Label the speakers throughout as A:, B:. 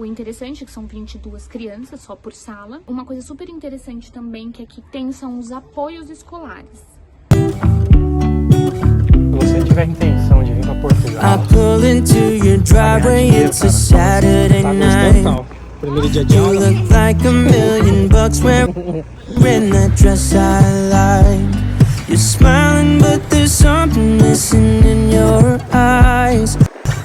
A: O interessante é que são 22 crianças só por sala. Uma coisa super interessante também que aqui tem são os apoios escolares.
B: Se você tiver intenção de vir para Portugal, primeiro dia de aula.
C: You're smiling, but there's something missing in your eyes.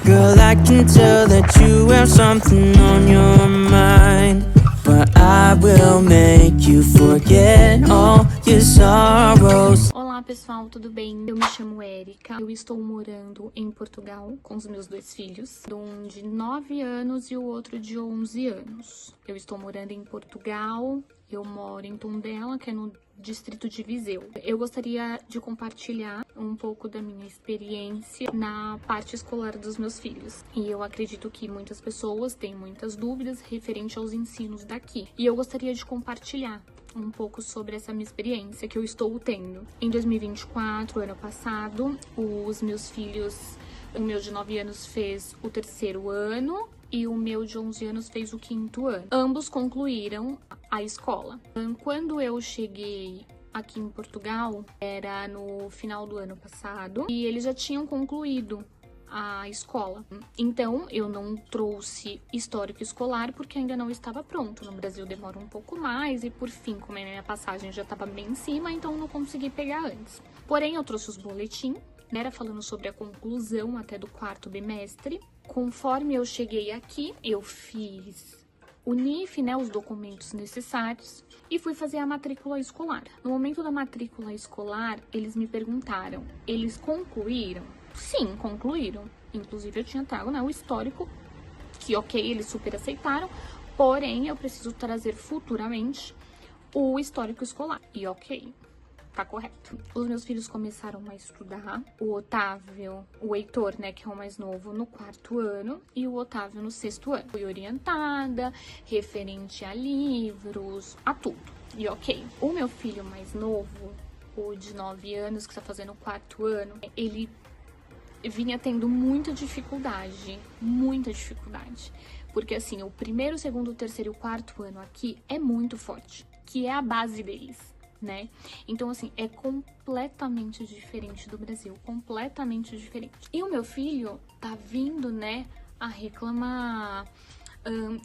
C: Girl, I can tell that you have something on your mind. But I will make you forget all your sorrows.
A: Olá pessoal, tudo bem? Eu me chamo Érica, eu estou morando em Portugal com os meus dois filhos, um de 9 anos e o outro de 11 anos. Eu estou morando em Portugal, eu moro em Tondela, que é no distrito de Viseu. Eu gostaria de compartilhar um pouco da minha experiência na parte escolar dos meus filhos. E eu acredito que muitas pessoas têm muitas dúvidas referente aos ensinos daqui. E eu gostaria de compartilhar um pouco sobre essa minha experiência que eu estou tendo. Em 2024, ano passado, os meus filhos, o meu de 9 anos fez o 3º ano e o meu de 11 anos fez o 5º ano. Ambos concluíram a escola. Quando eu cheguei aqui em Portugal, era no final do ano passado, e eles já tinham concluído a escola. Então, eu não trouxe histórico escolar porque ainda não estava pronto. No Brasil demora um pouco mais e, por fim, como a minha passagem já estava bem em cima, então não consegui pegar antes. Porém, eu trouxe os boletins, era falando sobre a conclusão até do 4º bimestre. Conforme eu cheguei aqui, eu fiz o NIF, né, os documentos necessários, e fui fazer a matrícula escolar. No momento da matrícula escolar, eles me perguntaram, eles concluíram? Sim, concluíram. Inclusive, eu tinha trago, né, o histórico, que ok, eles super aceitaram, porém, eu preciso trazer futuramente o histórico escolar. E ok, tá correto. Os meus filhos começaram a estudar, o Otávio, o Heitor, né, que é o mais novo, no 4º ano, e o Otávio no 6º ano. Fui orientada, referente a livros, a tudo. E ok. O meu filho mais novo, o de 9 anos, que tá fazendo o 4º ano, ele vinha tendo muita dificuldade, porque assim, o 1º, 2º, 3º e o 4º ano aqui é muito forte, que é a base deles, né? Então assim, é completamente diferente do Brasil, completamente diferente. E o meu filho tá vindo, né, a reclamar.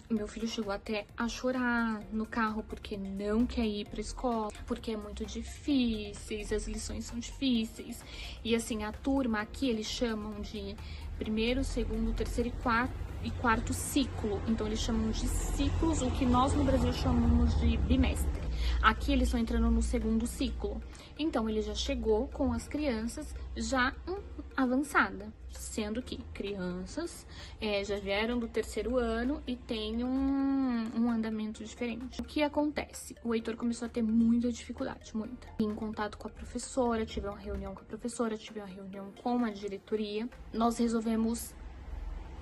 A: Meu filho chegou até a chorar no carro porque não quer ir pra escola, porque é muito difíceis, as lições são difíceis. E assim, a turma aqui eles chamam de 1º, 2º, 3º e 4º ciclo. Então eles chamam de ciclos, o que nós no Brasil chamamos de bimestre. Aqui eles estão entrando no 2º ciclo. Então ele já chegou com as crianças já avançada, sendo que crianças já vieram do 3º ano e tem um andamento diferente. O que acontece? O Heitor começou a ter muita dificuldade, muita. Em contato com a professora, tive uma reunião com a professora, tive uma reunião com a diretoria. Nós resolvemos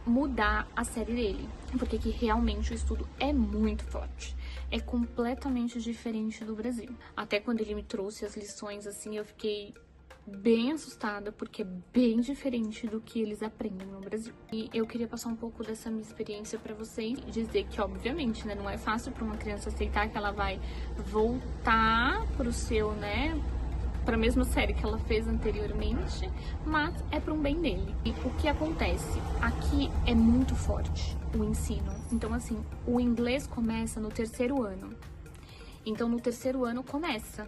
A: mudar a série dele, porque aqui realmente o estudo é muito forte. É completamente diferente do Brasil. Até quando ele me trouxe as lições, assim, eu fiquei bem assustada, porque é bem diferente do que eles aprendem no Brasil. E eu queria passar um pouco dessa minha experiência pra vocês e dizer que, obviamente, né, não é fácil pra uma criança aceitar que ela vai voltar pro seu, né, para a mesma série que ela fez anteriormente, mas é para um bem dele. E o que acontece? Aqui é muito forte o ensino. Então, assim, o inglês começa no 3º ano. Então, no 3º ano começa.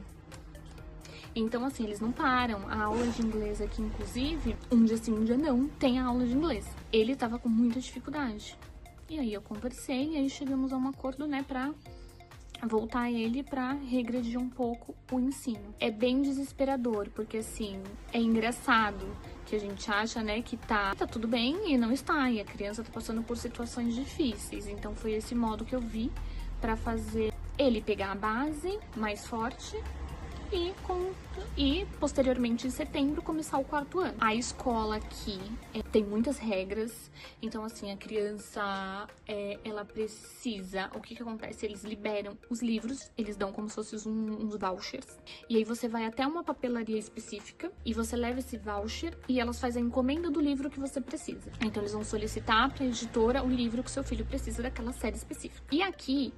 A: Então, assim, eles não param. A aula de inglês aqui, inclusive, um dia sim, um dia não, tem a aula de inglês. Ele tava com muita dificuldade. E aí eu conversei e aí chegamos a um acordo, né, pra voltar ele para regredir um pouco o ensino. É bem desesperador, porque assim, é engraçado que a gente acha, né, que tá tudo bem e não está, e a criança tá passando por situações difíceis. Então foi esse modo que eu vi para fazer ele pegar a base mais forte e posteriormente em setembro começar o 4º ano. A escola aqui tem muitas regras, então assim, a criança, ela precisa, o que acontece? Eles liberam os livros, eles dão como se fossem uns vouchers, e aí você vai até uma papelaria específica e você leva esse voucher e elas fazem a encomenda do livro que você precisa. Então eles vão solicitar para a editora o livro que seu filho precisa daquela série específica. E aqui,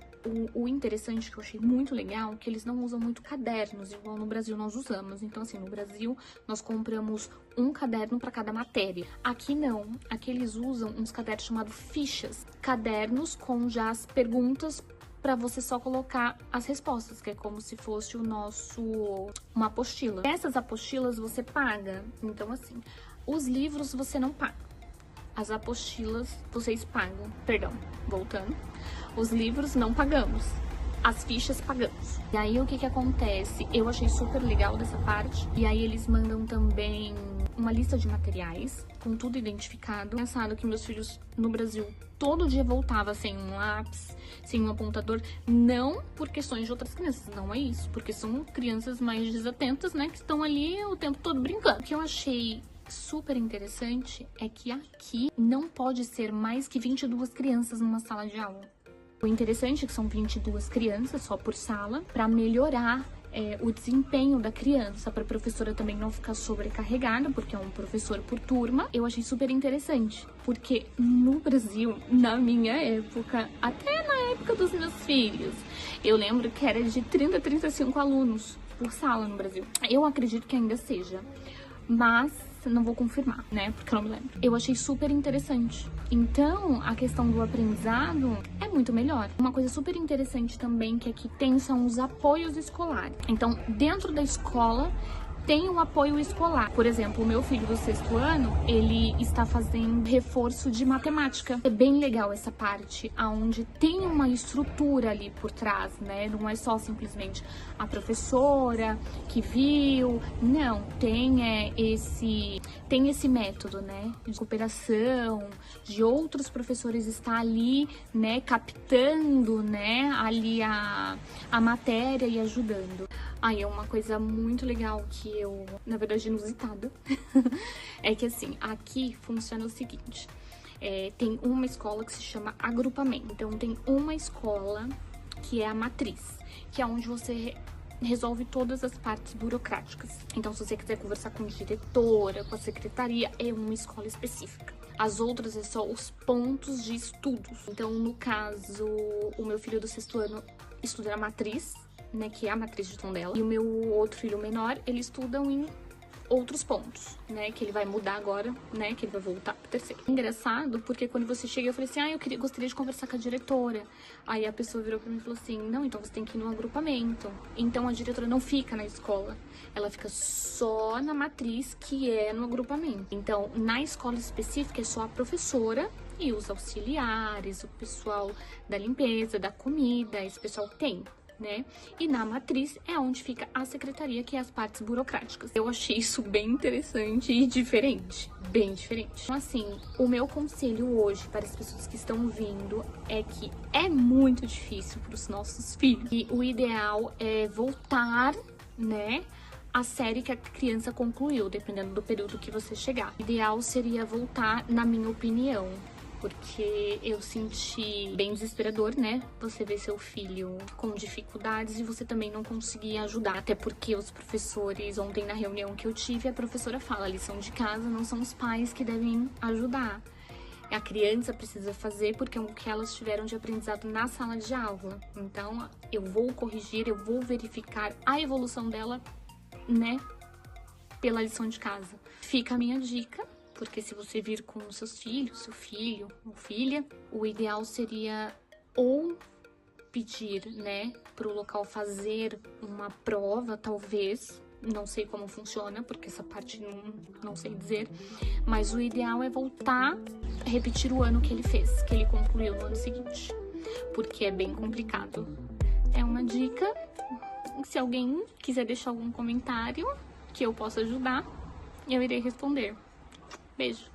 A: o interessante que eu achei muito legal, que eles não usam muito cadernos, igual no Brasil nós usamos. Então, assim, no Brasil nós compramos um caderno para cada matéria. Aqui não. Aqui eles usam uns cadernos chamados fichas. Cadernos com já as perguntas para você só colocar as respostas, que é como se fosse uma apostila. Essas apostilas você paga. Então, assim, os livros você não paga. As apostilas vocês pagam. Perdão, voltando. Os livros não pagamos. As fichas pagamos. E aí o que acontece? Eu achei super legal dessa parte. E aí eles mandam também uma lista de materiais com tudo identificado. Engraçado que meus filhos no Brasil todo dia voltava sem um lápis, sem um apontador. Não por questões de outras crianças, não é isso. Porque são crianças mais desatentas, né? Que estão ali o tempo todo brincando. O que eu achei super interessante é que aqui não pode ser mais que 22 crianças numa sala de aula. O interessante é que são 22 crianças só por sala, para melhorar o desempenho da criança, para a professora também não ficar sobrecarregada, porque é um professor por turma. Eu achei super interessante, porque no Brasil, na minha época, até na época dos meus filhos, eu lembro que era de 30 a 35 alunos por sala no Brasil. Eu acredito que ainda seja, mas não vou confirmar, né, porque eu não me lembro. Eu achei super interessante. Então, a questão do aprendizado é muito melhor. Uma coisa super interessante também que aqui tem são os apoios escolares. Então, dentro da escola tem um apoio escolar. Por exemplo, o meu filho do 6º ano, ele está fazendo reforço de matemática. É bem legal essa parte, onde tem uma estrutura ali por trás, né? Não é só simplesmente a professora que viu. Não, tem esse método, né? De cooperação, de outros professores estar ali, né? Captando, né? Ali a matéria e ajudando. Aí é uma coisa muito legal que eu, na verdade, inusitada, é que assim, aqui funciona o seguinte, tem uma escola que se chama agrupamento, então tem uma escola que é a matriz, que é onde você resolve todas as partes burocráticas. Então, se você quiser conversar com a diretora, com a secretaria, é uma escola específica. As outras é só os pontos de estudos. Então, no caso, o meu filho do 6º ano estuda na matriz, né, que é a matriz de Tondela, e o meu outro filho menor, eles estudam em outros pontos, né, que ele vai mudar agora, né, que ele vai voltar pro 3º. Engraçado, porque quando você chega, eu falei assim, eu gostaria de conversar com a diretora. Aí a pessoa virou pra mim e falou assim, não, então você tem que ir no agrupamento. Então a diretora não fica na escola, ela fica só na matriz, que é no agrupamento. Então, na escola específica, é só a professora e os auxiliares, o pessoal da limpeza, da comida, esse pessoal tem, né? E na matriz é onde fica a secretaria, que é as partes burocráticas. Eu achei isso bem interessante e diferente, bem diferente. Então, assim, o meu conselho hoje para as pessoas que estão vindo é que é muito difícil para os nossos filhos. E o ideal é voltar, né, a série que a criança concluiu, dependendo do período que você chegar. O ideal seria voltar, na minha opinião, porque eu senti bem desesperador, né? Você vê seu filho com dificuldades e você também não conseguir ajudar. Até porque os professores, ontem na reunião que eu tive, a professora fala, a lição de casa não são os pais que devem ajudar. A criança precisa fazer porque é o que elas tiveram de aprendizado na sala de aula. Então, eu vou corrigir, eu vou verificar a evolução dela, né? Pela lição de casa. Fica a minha dica. Porque se você vir com seus filhos, seu filho ou filha, o ideal seria ou pedir, né, para o local fazer uma prova, talvez. Não sei como funciona, porque essa parte não sei dizer. Mas o ideal é voltar a repetir o ano que ele fez, que ele concluiu no ano seguinte. Porque é bem complicado. É uma dica. Se alguém quiser deixar algum comentário que eu possa ajudar, eu irei responder. Beijo!